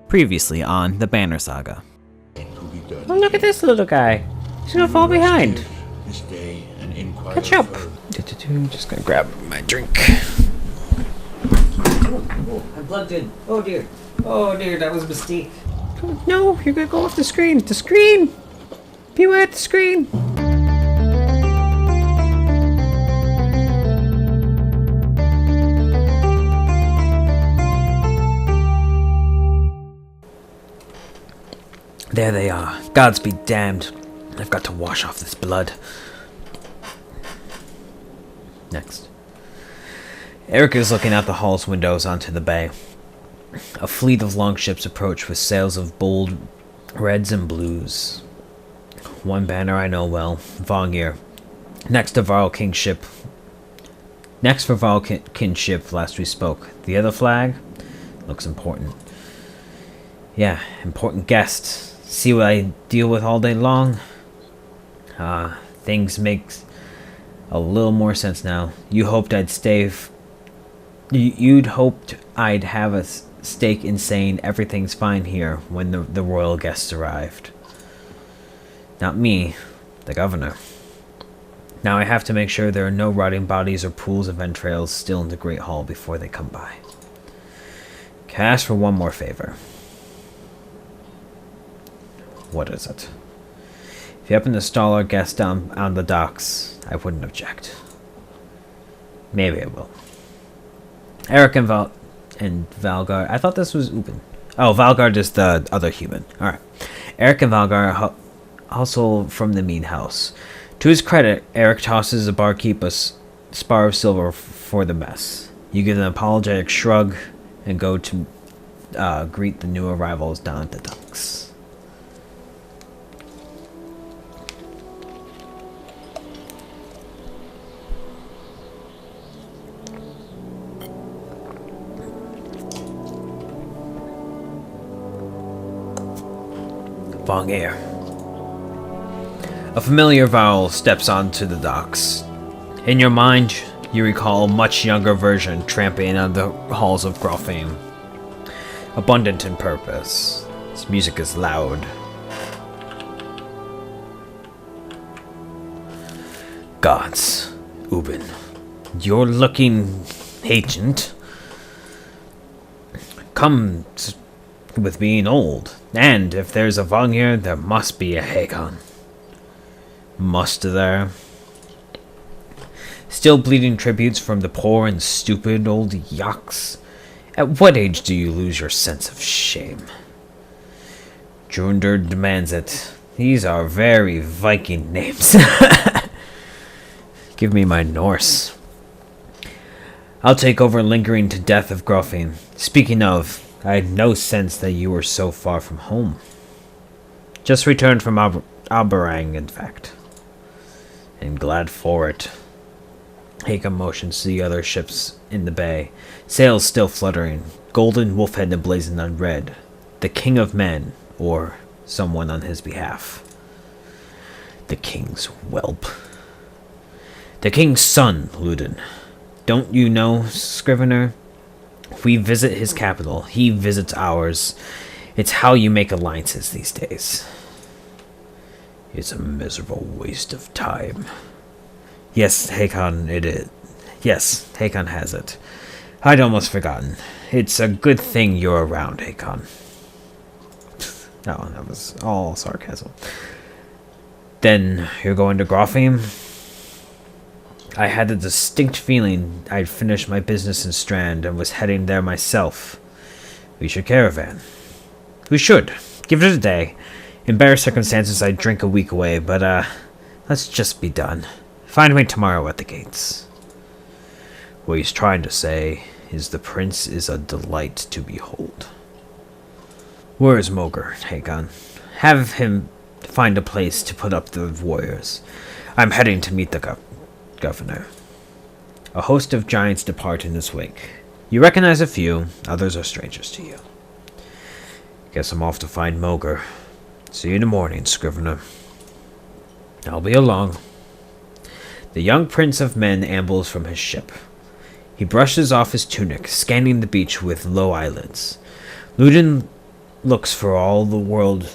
Previously on the Banner Saga. Oh, look at this little guy. He's gonna fall behind. Catch up. Just gonna grab my drink. Oh, I'm plugged in. Oh dear. Oh dear, that was a mistake. No, you're gonna go off the screen. The screen! Beware the screen! There they are. Gods be damned. I've got to wash off this blood. Next. Eric is looking out the hall's windows onto the bay. A fleet of longships approach with sails of bold reds and blues. One banner I know well, Vongir. Next for Varl Kingship last we spoke. The other flag looks important. Yeah, important guest. See what I deal with all day long? Things make a little more sense now. You hoped I'd You'd hoped I'd have a stake in saying everything's fine here when the royal guests arrived. Not me, the governor. Now I have to make sure there are no rotting bodies or pools of entrails still in the Great Hall before they come by. Can I ask for one more favor? What is it? If you happen to stall our guest down on the docks, I wouldn't object. Maybe I will. Eric and Valgar. I thought this was Ubin. Oh, Valgard is the other human. Alright. Eric and Valgar hustle from the mean house. To his credit, Eric tosses the barkeep a spar of silver for the mess. You give an apologetic shrug and go to greet the new arrivals down at the docks. Vongir. A familiar vowel steps onto the docks. In your mind, you recall a much younger version tramping on the halls of Grofheim. Abundant in purpose. Its music is loud. Gods, Ubin, you're looking ancient. Come with being old. And if there's a Vongir, there must be a Hagon. Must there? Still bleeding tributes from the poor and stupid old yaks? At what age do you lose your sense of shame? Drunder demands it. These are very Viking names. Give me my Norse. I'll take over lingering to death of Grofheim. Speaking of, I had no sense that you were so far from home. Just returned from Aberang, in fact. And glad for it. Hakem motions to the other ships in the bay. Sails still fluttering. Golden wolfhead emblazoned on red. The King of Men, or someone on his behalf. The King's whelp. The King's son, Luden. Don't you know, Scrivener? We visit his capital. He visits ours. It's how you make alliances these days. It's a miserable waste of time. Yes, Hakon, it is. Yes, Hakon has it. I'd almost forgotten. It's a good thing you're around, Hakon. Oh, that was all sarcasm. Then you're going to Grofheim? I had a distinct feeling I'd finished my business in Strand and was heading there myself. We should caravan. We should. Give it a day. In better circumstances, I'd drink a week away, but, let's just be done. Find me tomorrow at the gates. What he's trying to say is the prince is a delight to behold. Where is Moger, Hagon? Have him find a place to put up the warriors. I'm heading to meet the governor. A host of giants depart in his wake. You recognize a few, others are strangers to you. Guess I'm off to find Moger. See you in the morning, Scrivener. I'll be along. The young prince of men ambles from his ship. He brushes off his tunic, scanning the beach with low eyelids. Luden looks for all the world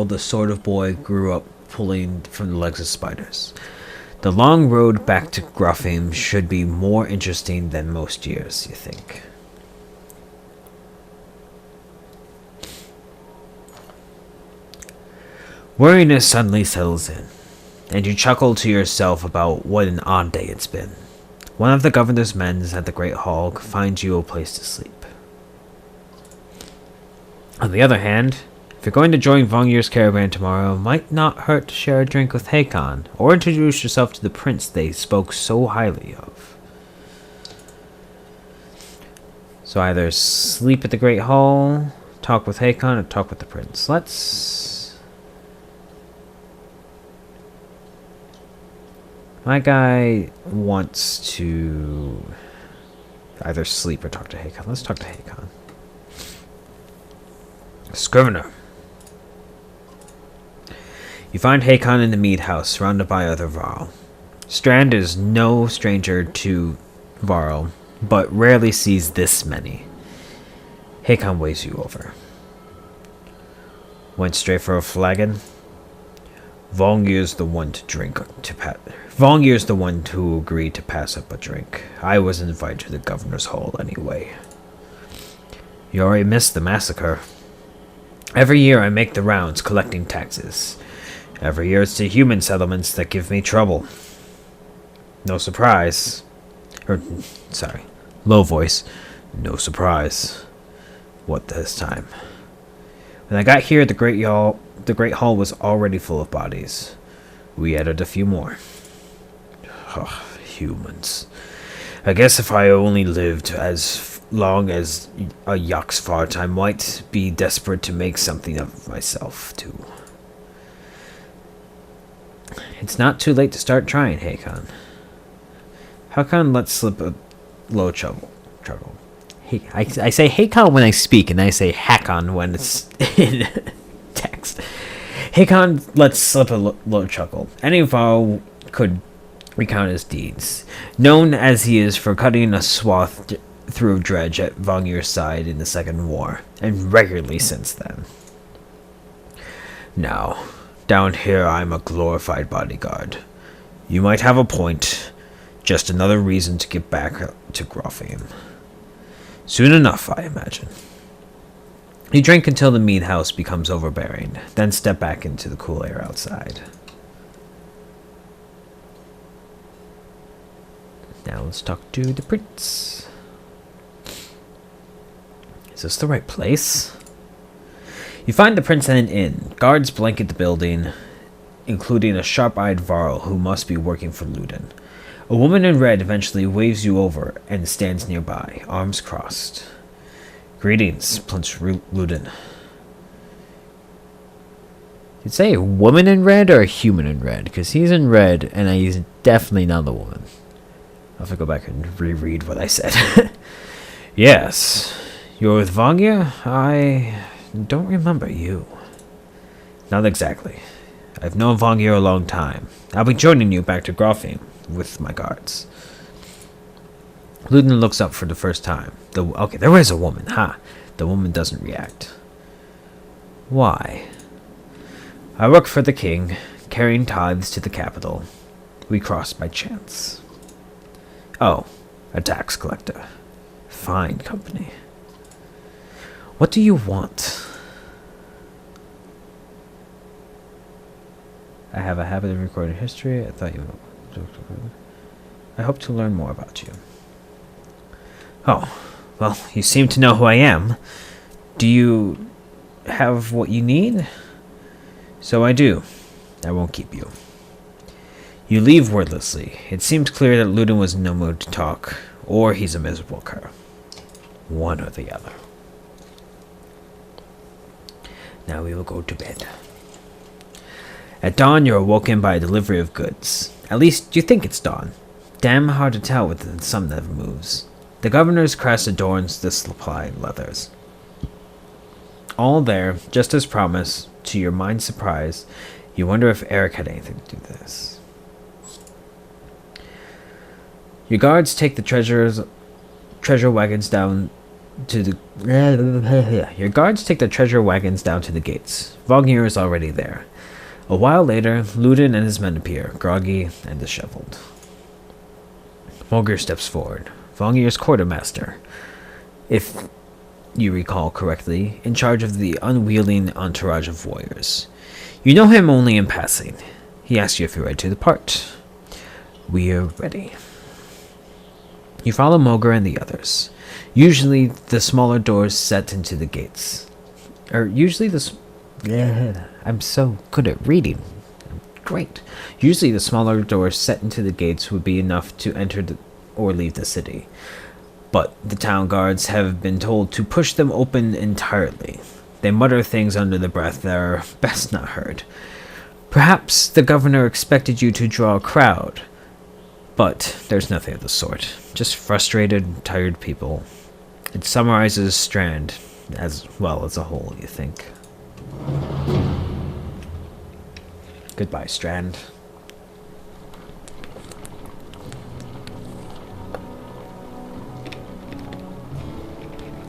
the sort of boy grew up pulling from the legs of spiders. The long road back to Gruffheim should be more interesting than most years, you think. Weariness suddenly settles in, and you chuckle to yourself about what an odd day it's been. One of the governor's men at the Great Hall finds you a place to sleep. On the other hand, if you're going to join Vongir's caravan tomorrow, it might not hurt to share a drink with Hakon, or introduce yourself to the prince they spoke so highly of. So either sleep at the Great Hall, talk with Hakon, or talk with the prince. My guy wants to either sleep or talk to Hakon. Let's talk to Hakon. Scrivener. You find Hakon in the mead house, surrounded by other Varl. Strand is no stranger to Varl, but rarely sees this many. Hakon waves you over. Went straight for a flagon? Vongir's the one Vongir's the one who agreed to pass up a drink. I was invited to the governor's hall anyway. You already missed the massacre. Every year I make the rounds collecting taxes. Every year it's the human settlements that give me trouble. No surprise. Low voice. No surprise. What this time? When I got here, the Great Hall was already full of bodies. We added a few more. Oh, humans. I guess if I only lived as long as a Yoxfart, I might be desperate to make something of myself, too. It's not too late to start trying, Hakon. Hakon lets slip a low chuckle. I say Hakon when I speak, and I say Hakon when it's in text. Hakon lets slip a low chuckle. Any Varl could recount his deeds. Known as he is for cutting a swath through Dredge at Vongir's side in the Second War, and regularly since then. Now, down here I'm a glorified bodyguard. You might have a point. Just another reason to get back to Gruffheim. Soon enough, I imagine. You drink until the mead house becomes overbearing, then step back into the cool air outside. Now let's talk to the prince. Is this the right place? You find the prince at an inn. Guards blanket the building, including a sharp-eyed Varl who must be working for Luden. A woman in red eventually waves you over and stands nearby, arms crossed. Greetings, Prince Luden. Did you say a woman in red or a human in red? Because he's in red, and he's definitely not a woman. I'll have to go back and reread what I said. Yes. You're with Vongir? I don't remember you. Not exactly. I've known Vongir a long time. I'll be joining you back to Gruffheim with my guards. Luden looks up for the first time. Okay, there is a woman, huh? The woman doesn't react. Why? I work for the king, carrying tithes to the capital. We crossed by chance. Oh, a tax collector. Fine company. What do you want? I have a habit of recording history. I thought you... I hope to learn more about you. Oh, well, you seem to know who I am. Do you have what you need? So I do. I won't keep you. You leave wordlessly. It seems clear that Luden was in no mood to talk, or he's a miserable cur. One or the other. Now we will go to bed. At dawn, you're awoken by a delivery of goods. At least, you think it's dawn. Damn hard to tell with the sun that moves. The governor's crest adorns the supply leathers. All there, just as promised, to your mind's surprise, you wonder if Eric had anything to do with this. Your guards take the treasure wagons down to the... Your guards take the treasure wagons down to the gates. Vognir is already there. A while later, Ludin and his men appear, groggy and disheveled. Mulger steps forward. Vognir's quartermaster, if you recall correctly, in charge of the unwielding entourage of warriors. You know him only in passing. He asks you if you're ready to depart. We're ready. You follow Mulger and the others. Usually, the smaller doors set into the gates. I'm so good at reading. Great. Usually, the smaller doors set into the gates would be enough to enter or leave the city. But the town guards have been told to push them open entirely. They mutter things under their breath that are best not heard. Perhaps the governor expected you to draw a crowd, but there's nothing of the sort. Just frustrated, tired people. It summarizes Strand as well as a whole, you think. Goodbye, Strand.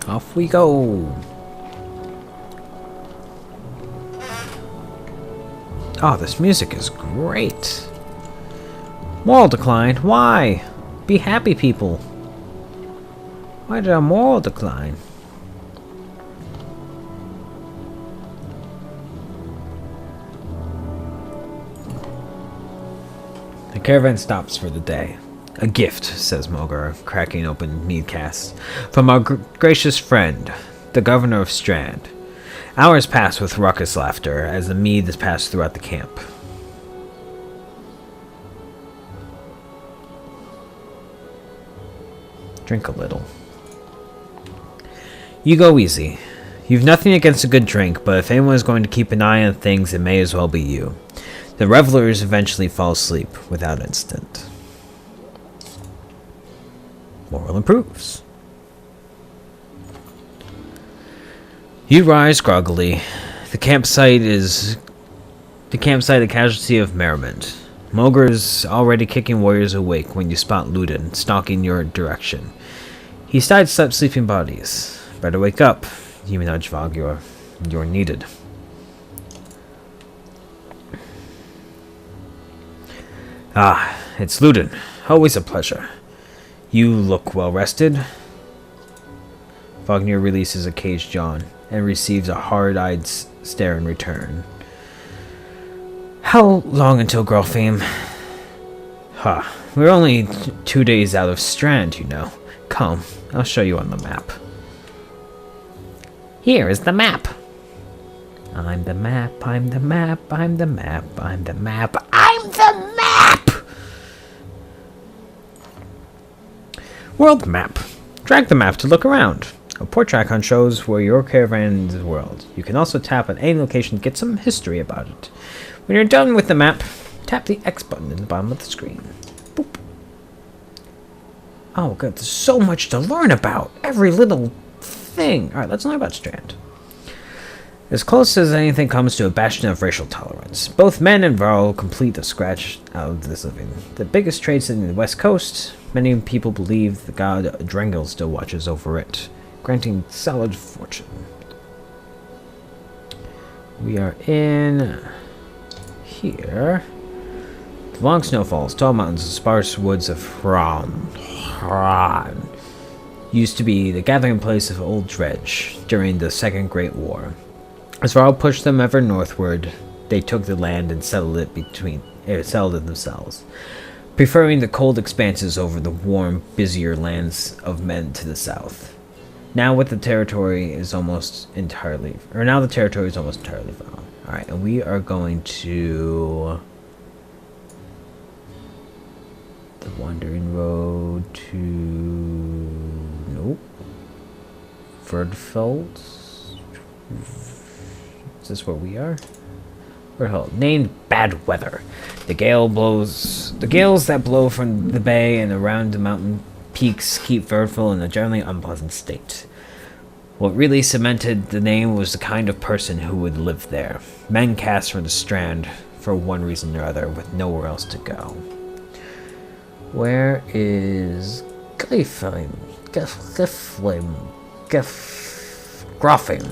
Off we go. Oh, this music is great. Moral decline? Why? Be happy, people. Why did our moral decline? The caravan stops for the day. A gift, says Mulger, cracking open mead casks, from our gracious friend, the governor of Strand. Hours pass with raucous laughter as the mead is passed throughout the camp. Drink a little. You go easy. You've nothing against a good drink, but if anyone is going to keep an eye on things, it may as well be you. The revelers eventually fall asleep without incident. Moral improves. You rise groggily. The campsite a casualty of merriment. Mulger's already kicking warriors awake when you spot Ludin stalking your direction. He sidesteps sleeping bodies. Better wake up. You nudge Vog, you're needed. Ah, it's Ludin. Always a pleasure. You look well rested. Vognir releases a caged yawn and receives a hard-eyed stare in return. How long until Grolfheim? We're only 2 days out of Strand, you know. Come, I'll show you on the map. Here is the map. I'm the map, I'm the map, I'm the map, I'm the map, I'm the map! World map. Drag the map to look around. A port icon shows where your caravan is world. You can also tap on any location to get some history about it. When you're done with the map, tap the X button in the bottom of the screen. Boop. Oh god, there's so much to learn about. Every little thing. Alright, let's learn about Strand. As close as anything comes to a bastion of racial tolerance. Both men and Varl complete a scratch out of this living. The biggest trade city in the west coast. Many people believe the god Drengel still watches over it, granting solid fortune. We are in here. The long snowfalls, tall mountains, and sparse woods of Hran used to be the gathering place of Old Dredge during the Second Great War. As Varl pushed them ever northward, they took the land and settled it themselves, preferring the cold expanses over the warm, busier lands of men to the south. Now the territory is almost entirely gone. Alright, and we are going to the Wandering Road to Verdfeld. Is this where we are? Named Bad Weather. The gales that blow from the bay and around the mountain peaks keep Verdfell in a generally unpleasant state. What really cemented the name was the kind of person who would live there. Men cast from the Strand for one reason or other, with nowhere else to go. Where is Glieken? Grofing,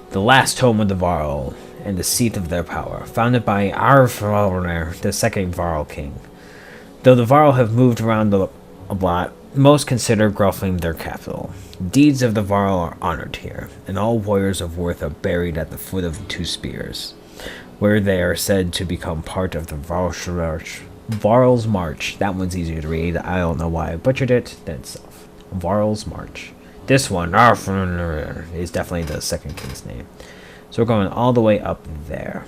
the last home of the Varl and the seat of their power, founded by Arvralner, the second Varl king. Though the Varl have moved around a lot, most consider Grofing their capital. Deeds of the Varl are honored here, and all warriors of worth are buried at the foot of the two spears, where they are said to become part of the Varl's March. That one's easier to read. I don't know why I butchered it. That's Varl's March. This one is definitely the second king's name. So we're going all the way up there.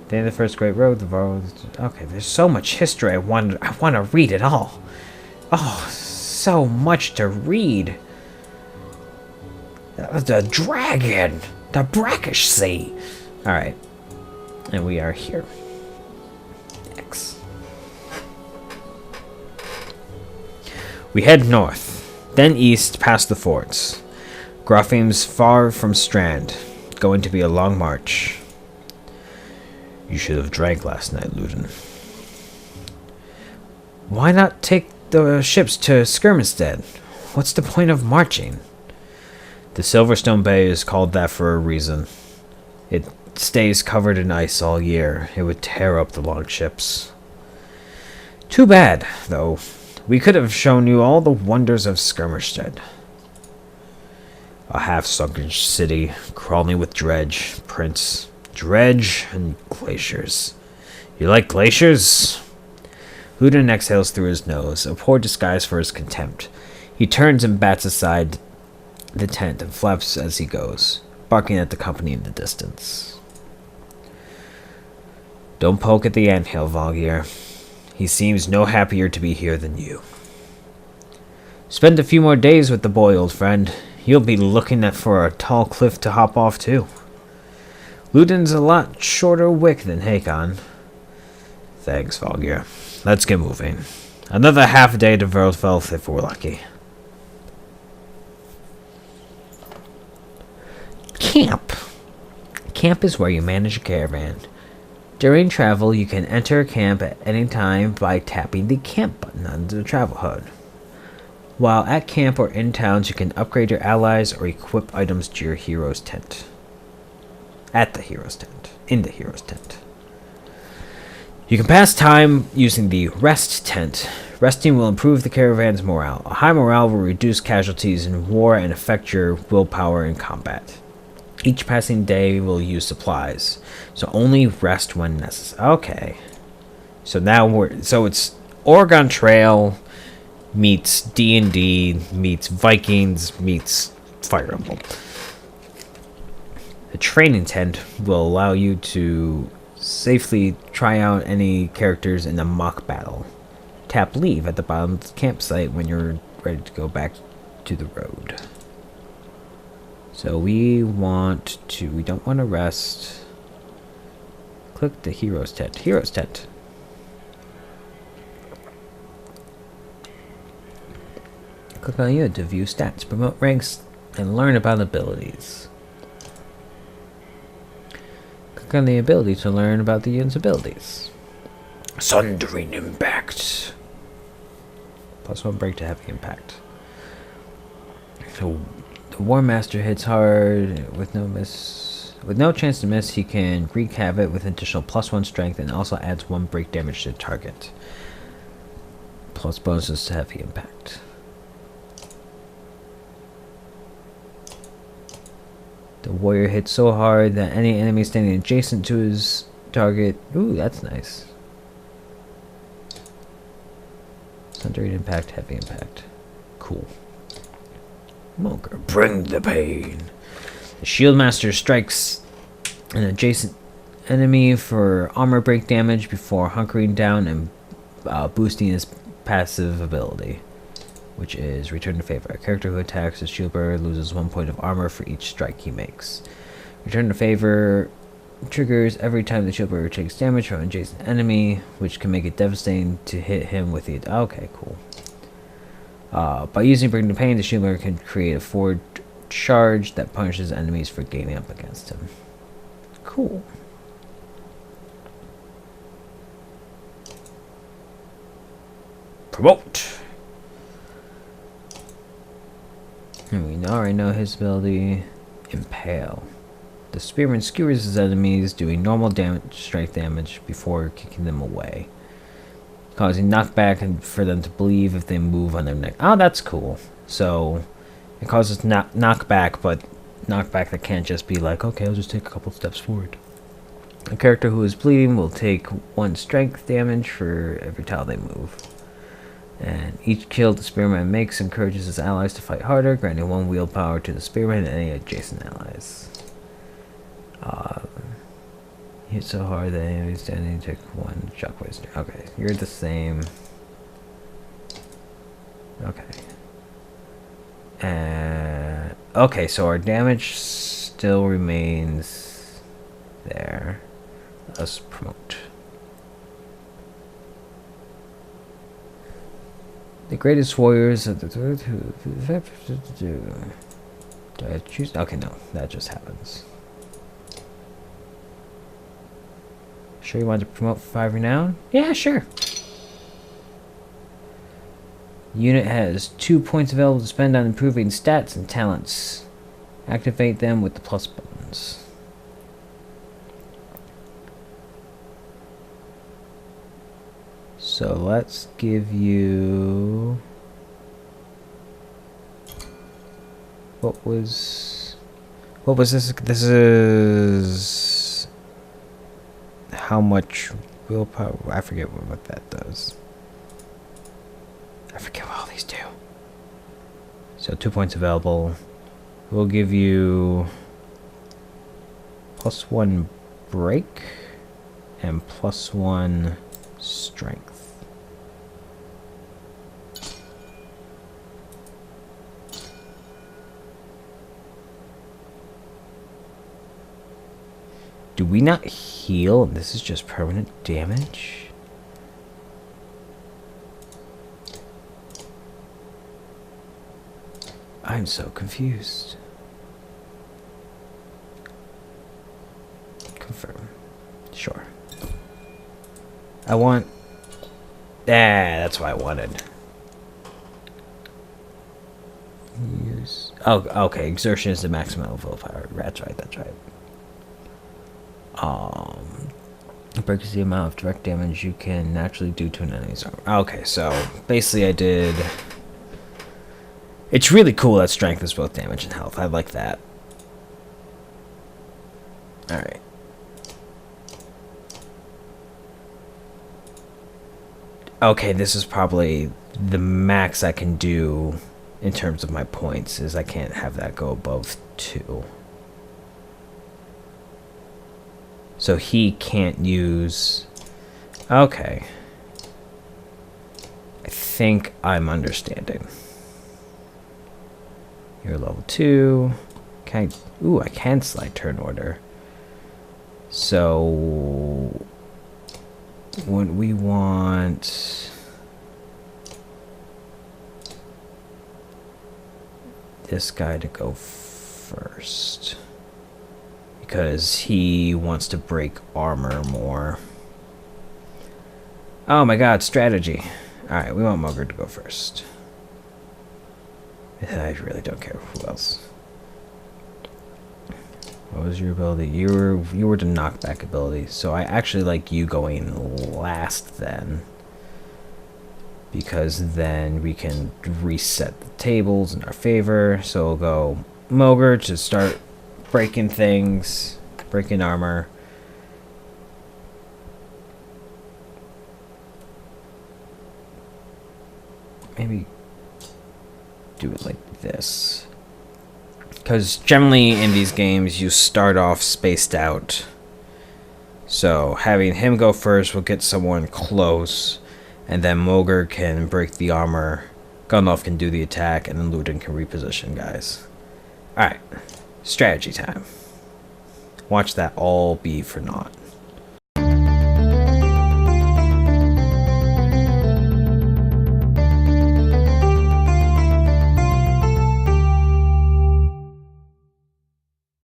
Day of the first great road, the Varl. Okay, there's so much history. I want to read it all. Oh, so much to read. The dragon, the brackish sea. All right, and we are here. X. We head north, then east past the forts. Grofing's far from Strand, going to be a long march. You should have drank last night, Luden. Why not take the ships to Skirmstead? What's the point of marching? The Silverstone Bay is called that for a reason. It stays covered in ice all year. It would tear up the longships. Too bad, though. We could have shown you all the wonders of Skirmstead. A half-sunken city, crawling with dredge, Prince. Dredge and glaciers. You like glaciers? Luden exhales through his nose, a poor disguise for his contempt. He turns and bats aside the tent and flaps as he goes, barking at the company in the distance. Don't poke at the anthill, Valgir. He seems no happier to be here than you. Spend a few more days with the boy, old friend. You'll be looking for a tall cliff to hop off, too. Luden's a lot shorter wick than Hakon. Thanks, Valgir. Let's get moving. Another half day to Verlfelth if we're lucky. Camp. Camp is where you manage a caravan. During travel, you can enter a camp at any time by tapping the camp button on the travel HUD. While at camp or in towns, you can upgrade your allies or equip items to your hero's tent. At the hero's tent. In the hero's tent. You can pass time using the rest tent. Resting will improve the caravan's morale. A high morale will reduce casualties in war and affect your willpower in combat. Each passing day will use supplies, so only rest when necessary. Okay. So now it's Oregon Trail meets D&D meets Vikings meets Fire Emblem. The training tent will allow you to safely try out any characters in a mock battle. Tap leave at the bottom of the campsite when you're ready to go back to the road. So we don't want to rest. Click the hero's tent. Hero's tent. Click on you to view stats, promote ranks, and learn about abilities. Click on the ability to learn about the unit's abilities. Sundering Impact. +1 break to heavy impact. So the War Master hits hard with no miss. With no chance to miss, he can wreak havoc with additional +1 strength and also adds 1 break damage to the target. Plus bonuses to heavy impact. The warrior hits so hard that any enemy standing adjacent to his target. Ooh, that's nice. Thundering impact, heavy impact. Cool. Moker, bring the pain. The shield master strikes an adjacent enemy for armor break damage before hunkering down and boosting his passive ability, which is Return to Favor. A character who attacks a shield bearer loses 1 point of armor for each strike he makes. Return to Favor triggers every time the shield bearer takes damage from an adjacent enemy, which can make it devastating to hit him with the... Okay, cool. By using Bring the Pain, the shield bearer can create a forward charge that punishes enemies for gaining up against him. Cool. Promote. And we already know his ability. Impale. The spearman skewers his enemies, doing normal strength damage before kicking them away, causing knockback and for them to believe if they move on their neck. Oh, that's cool. So it causes knockback, but knockback that can't just be like, okay, I'll just take a couple steps forward. A character who is bleeding will take 1 strength damage for every tile they move. And each kill the spearman makes encourages his allies to fight harder, granting 1 willpower to the spearman and any adjacent allies. Hit so hard that enemy standing take 1 shockwaves. Okay, you're the same. Okay. Okay, so our damage still remains there. Let's promote. The greatest warriors of the do I choose? Okay, no, that just happens. Sure you want to promote for 5 renown? Yeah, sure. Unit has 2 points available to spend on improving stats and talents. Activate them with the plus buttons. So let's give you... What was this? This is... How much willpower? I forget what that does. I forget what all these do. So 2 points available. We'll give you +1 break and +1 strength. Do we not heal? This is just permanent damage? I'm so confused. Confirm. Sure. I want... that's what I wanted. Use... Oh, okay. Exertion is the maximum willpower. That's right, that's right. It breaks the amount of direct damage you can naturally do to an enemy's armor. Okay, so basically I did... It's really cool that strength is both damage and health. I like that. Alright. Okay, this is probably the max I can do in terms of my points, is I can't have that go above 2. So he can't use... Okay. I think I'm understanding. You're level 2. Can I... Ooh, I can slide turn order. So... What we want... This guy to go first. Because he wants to break armor more. Oh my god, strategy. Alright, we want Mogre to go first. I really don't care who else. What was your ability? You were the knockback ability, so I actually like you going last then. Because then we can reset the tables in our favor. So we'll go Mogre to start breaking things, breaking armor. Maybe do it like this. Because generally in these games you start off spaced out. So having him go first will get someone close. And then Mogre can break the armor. Gundalf can do the attack. And then Luden can reposition guys. Alright. Strategy time. Watch that all be for naught.